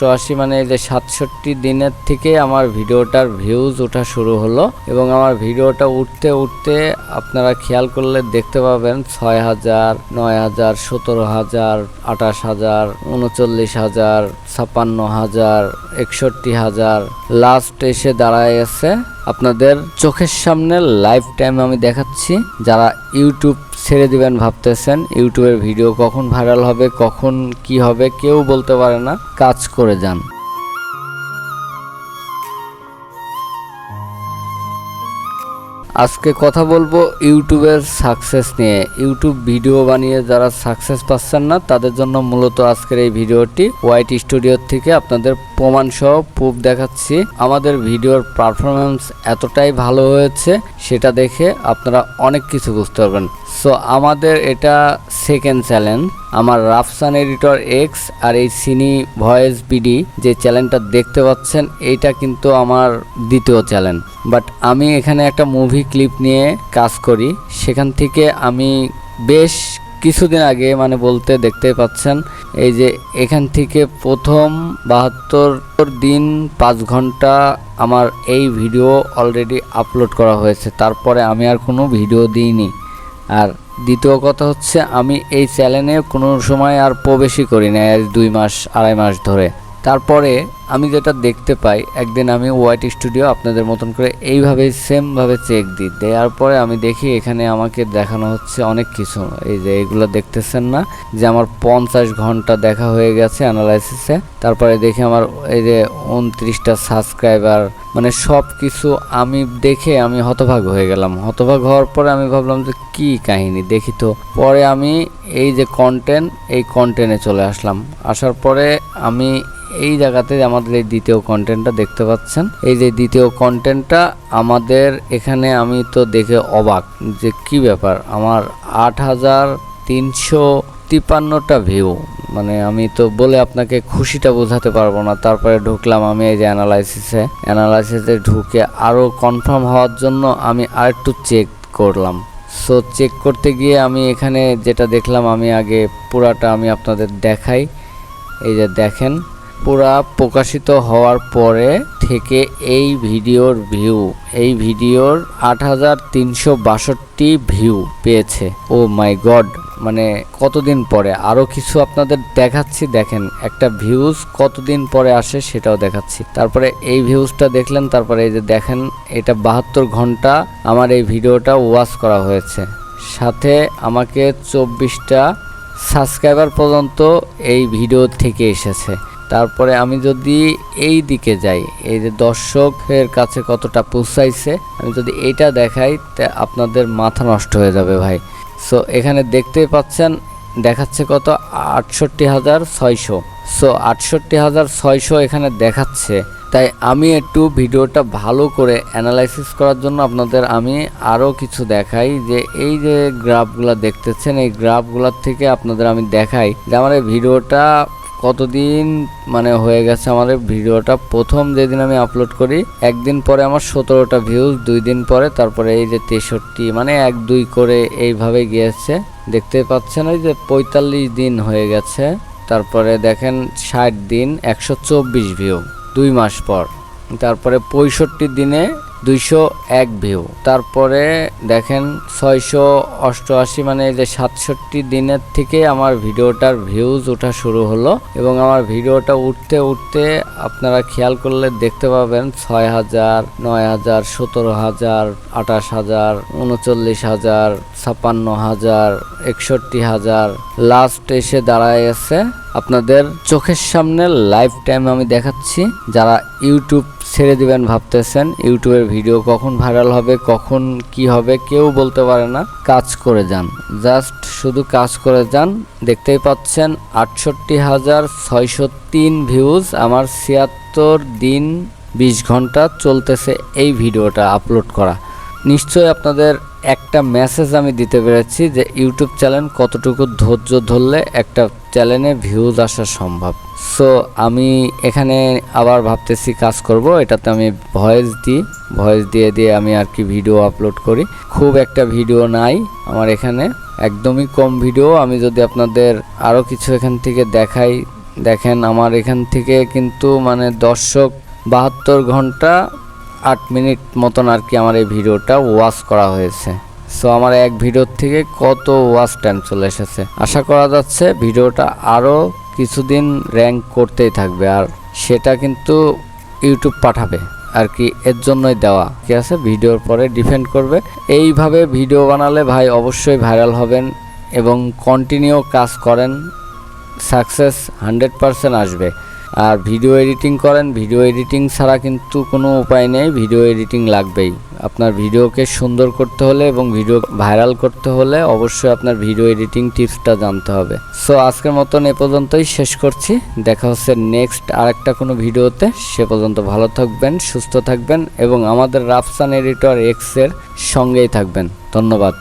অষ্টআশি মানে এই যে 67 দিনের থেকে আমার ভিডিওটার ভিউজ ওঠা শুরু হলো এবং আমার ভিডিওটা উঠতে উঠতে আপনারা খেয়াল করলে দেখতে পাবেন 6000, 9000, 17000, 28000, 39000, 56000, 61000 লাস্ট এসে দাঁড়ায় আছে আপনাদের চোখের সামনে লাইভ টাইম আমি দেখাচ্ছি। যারা ইউটিউব ছেড়ে দিবেন ভাবতেছেন, ইউটিউবের ভিডিও কখন ভাইরাল হবে, কখন কি হবে কেউ বলতে পারে না, কাজ করে যান। আজকে কথা বলবো ইউটিউবের সাকসেস নিয়ে। ইউটিউব ভিডিও বানিয়ে যারা সাকসেস পাচ্ছেন না তাদের জন্য মূলত আজকের এই ভিডিওটি। ওয়াইট স্টুডিও থেকে আপনাদের প্রমাণ সহ প্রুফ দেখাচ্ছি। আমাদের ভিডিওর পারফরমেন্স এতটাই ভালো হয়েছে সেটা দেখে আপনারা অনেক কিছু বুঝতে পারবেন। সো আমাদের এটা সেকেন্ড চ্যালেঞ্জ। আমার রাফসান এডিটর এক্স আর এই সিনি ভয়েস বিডি যে চ্যানেলটা দেখতে পাচ্ছেন এইটা কিন্তু আমার দ্বিতীয় চ্যানেল। বাট আমি এখানে একটা মুভি ক্লিপ নিয়ে কাজ করি, সেখান থেকে আমি বেশ কিছুদিন আগে মানে বলতে দেখতে পাচ্ছেন এই যে এখান থেকে প্রথম 72 দিন 5 ঘন্টা আমার এই ভিডিও অলরেডি আপলোড করা হয়েছে, তারপরে আমি আর কোনো ভিডিও দিইনি। আর দ্বিতীয় কথা হচ্ছে আমি এই চ্যানেলে কোনো সময় আর প্রবেশই করি না 2 মাস 2.5 মাস ধরে। তারপরে আমি যেটা দেখতে পাই, একদিন আমি ওয়াইট স্টুডিও আপনাদের মতন করে এইভাবে সেমভাবে চেক দিই, দেওয়ার পরে আমি দেখি এখানে আমাকে দেখানো হচ্ছে অনেক কিছু। এই যে এগুলো দেখতেছেন না যে আমার 50 ঘন্টা দেখা হয়ে গেছে অ্যানালাইসিসে। তারপরে দেখি আমার এই যে 29টা সাবস্ক্রাইবার, মানে সব কিছু আমি দেখে আমি হতভাগ হয়ে গেলাম। হতভাগ হওয়ার পরে আমি ভাবলাম যে কি কাহিনী দেখি তো। পরে আমি এই যে কন্টেন্ট, এই কন্টেন্টে চলে আসলাম। আসার পরে আমি এই জায়গাতে আমাদের এই দ্বিতীয় কন্টেন্টটা দেখতে পাচ্ছেন। এই যে দ্বিতীয় কন্টেন্টটা আমাদের এখানে আমি তো দেখে অবাক যে কি ব্যাপার, আমার 8353টা ভিউ, মানে আমি তো বলে আপনাকে খুশিটা বোঝাতে পারবো না। তারপরে ঢুকলাম আমি এই যে অ্যানালাইসিসে ঢুকে আরও কনফার্ম হওয়ার জন্য আমি আরেকটু চেক করলাম। সো চেক করতে গিয়ে আমি এখানে যেটা দেখলাম, আমি আগে পুরাটা আমি আপনাদের দেখাই। এই যে দেখেন, পুরা প্রকাশিত হওয়ার পরে থেকে এই ভিডিওর 8362 ভিউ পেয়েছে। ও মাই গড, মানে কতদিন পরে। আরও কিছু আপনাদের দেখাচ্ছি, দেখেন একটা ভিউজ কতদিন পরে আসে সেটাও দেখাচ্ছি। তারপরে এই ভিউজটা দেখলেন, তারপরে এই যে দেখেন এটা 72 ঘন্টা আমার এই ভিডিওটা ওয়াচ করা হয়েছে, সাথে আমাকে 24টা সাবস্ক্রাইবার পর্যন্ত এই ভিডিও থেকে এসেছে। তারপরে আমি যদি এই দিকে যাই, এই যে দর্শকের কাছে কতটা পৌঁছাইছে, আমি যদি এইটা দেখাই তা আপনাদের মাথা নষ্ট হয়ে যাবে ভাই। সো এখানে দেখতেই পাচ্ছেন দেখাচ্ছে কত, 68,600। সো 68,600 এখানে দেখাচ্ছে। তাই আমি একটু ভিডিওটা ভালো করে অ্যানালাইসিস করার জন্য আপনাদের আমি আরও কিছু দেখাই। যে এই যে গ্রাফগুলো দেখতেছেন, এই গ্রাফগুলোর থেকে আপনাদের আমি দেখাই যে আমার এই ভিডিওটা কতদিন মানে হয়ে গেছে। আমাদের ভিডিওটা প্রথম যেদিন আমি আপলোড করি, একদিন পরে আমার 17টা ভিউজ, 2 দিন পরে তারপরে এই যে 63, মানে 1-2 করে এইভাবে গিয়েছে। দেখতে পাচ্ছেন ওই যে 45 দিন হয়ে গেছে। তারপরে দেখেন 60 দিন 124 ভিউ 2 মাস পর। তারপরে 65 দিনে 201 ভিউ। তারপরে দেখেন 688 মানে এই যে 67 দিনের থেকে আমার ভিডিওটার ভিউজ ওঠা শুরু হলো এবং আমার ভিডিওটা উঠতে উঠতে আপনারা খেয়াল করলে দেখতে পাবেন 6000, 9000, 17000, 28000, 39000, 56000, 61000 লাস্ট এসে দাঁড়ায় আছে আপনাদের চোখের সামনে লাইভ টাইম আমি দেখাচ্ছি। যারা ইউটিউব ছেড়ে দিবেন ভাবতেছেন, ইউটিউবের ভিডিও কখন ভাইরাল হবে, কখন কি হবে কেউ বলতে পারে না, কাজ করে যান, জাস্ট শুধু কাজ করে যান। দেখতেই পাচ্ছেন 68,603 ভিউজ, আমার 76 দিন 20 ঘন্টা চলতেছে এই ভিডিওটা আপলোড করা। নিশ্চয়ই আপনাদের একটা মেসেজ আমি দিতে পেরেছি যে ইউটিউব চ্যানেল কতটুকু ধৈর্য ধরলে একটা চ্যানেলে ভিউজ আসা সম্ভব। সো আমি এখানে আবার ভাবতেছি কাজ করব, এটাতে আমি ভয়েস দিয়ে আমি আর কি ভিডিও আপলোড করি। খুব একটা ভিডিও নাই আমার এখানে, একদমই কম ভিডিও। আমি যদি আপনাদের আরও কিছু এখান থেকে দেখাই দেখেন আমার এখান থেকে কিন্তু মানে দর্শক 72 ঘন্টা 8 মিনিট মতন আর কি আমার এই ভিডিওটা ওয়াচ করা হয়েছে। সো আমার এক ভিডিওর থেকে কত ওয়াচ টাইম চলে এসেছে। আশা করা যাচ্ছে ভিডিওটা আরও কিছুদিন র্যাঙ্ক করতেই থাকবে, আর সেটা কিন্তু ইউটিউব পাঠাবে আর কি, এর জন্যই দেওয়া। ঠিক আছে, ভিডিওর পরে ডিপেন্ড করবে। এইভাবে ভিডিও বানালে ভাই অবশ্যই ভাইরাল হবেন এবং কন্টিনিউ কাজ করেন, সাকসেস 100% আসবে। আর ভিডিও এডিটিং করেন, ভিডিও এডিটিং ছাড়া কিন্তু কোনো উপায় নেই, ভিডিও এডিটিং লাগবেই। আপনার ভিডিওকে সুন্দর করতে হলে এবং ভিডিও ভাইরাল করতে হলে অবশ্যই আপনার ভিডিও এডিটিং টিপসটা জানতে হবে। সো আজকের মতন এ পর্যন্তই শেষ করছি, দেখা হচ্ছে নেক্সট আরেকটা কোনো ভিডিওতে। সে পর্যন্ত ভালো থাকবেন, সুস্থ থাকবেন এবং আমাদের রাফসান এডিটর এক্স এর সঙ্গেই থাকবেন। ধন্যবাদ।